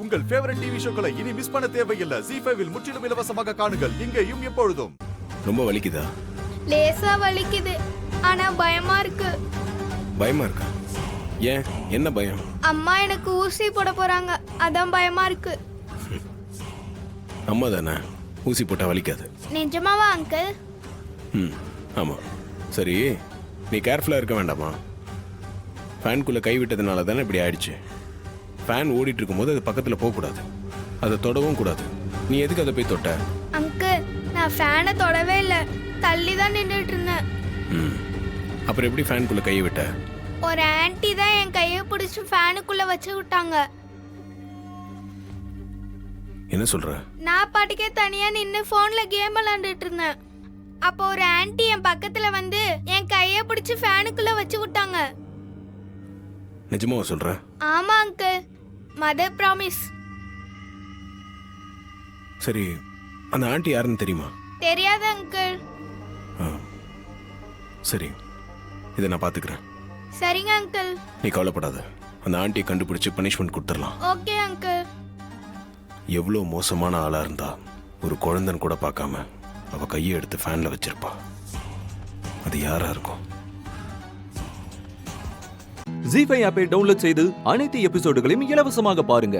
உங்கள் favourite TV ஷோக்களை இனி miss பண்ண தேவையில்லை. ZEE5 இல் முற்றிலும் இலவசமாக காணுங்கள். இங்கேயும் எப்பொழுதும். ரொம்ப வலிக்குதா? லேசா வலிக்குது, ஆனா பயமா இருக்கு. பயமா இருக்கா? ஏன், என்ன பயம்? அம்மா எனக்கு ஊசி போட போறாங்க, அதான் பயமா இருக்கு. அம்மா தானே, ஊசி போட்டா வலிக்காது. நிஜமாவா அங்கிள்? ஆமா. சரி, நீ கேர்ஃபுல்லா இருக்க வேண்டாமா? ஃபேனுக்குள்ள கை விட்டதுனால தானே இப்படி ஆயிடுச்சு. ஃபேன் ஓடிட்டு இருக்கும்போது அது பக்கத்தில் போகக்கூடாது, அதை தொடவும் கூடாது. நீ எதுக்கு அதை போய் தொட்ட? அங்கிள், நான் ஃபேனை தொடவே இல்லை, தள்ளி தான் நின்றுட்டு இருந்தேன். அப்புறம் எப்படி ஃபேனுக்குள்ள கையை விட்ட? ஒரு ஆன்ட்டி தான் என் கையை பிடிச்சி ஃபேனுக்குள்ள வச்சு விட்டாங்க. என்ன சொல்ற? நான் பாட்டுக்கே தனியா நின்று போன்ல கேம் விளையாண்டுட்டு இருந்தேன். அப்போ ஒரு ஆன்ட்டி என் பக்கத்துல வந்து என் கையை பிடிச்சி ஃபேனுக்குள்ள வச்சு விட்டாங்க. நிஜமாவா சொல்ற? ஆமா அங்கிள், மதர் ப்ராமிஸ். சரி, அந்த ஆண்டி யாருன்னு தெரியுமா? தெரியாது அங்கிள். சரி, இதை நான் பாத்துக்கிறேன். சரிங்க அங்கிள். நீ கவலைப்படாத, அந்த ஆண்டியை கண்டுபிடிச்சு பனிஷ்மெண்ட் கொடுத்துடலாம். Okay uncle. எவ்வளோ மோசமான ஆளா இருந்தா ஒரு குழந்தைன்னு கூட பார்க்காம அவ கையை எடுத்து ஃபேன்ல வச்சிருப்பா. அது யாரா இருக்கும்? ZEE5 ஆப்பை டவுன்லோட் செய்து அனைத்து எபிசோடுகளையும் இலவசமாக பாருங்க.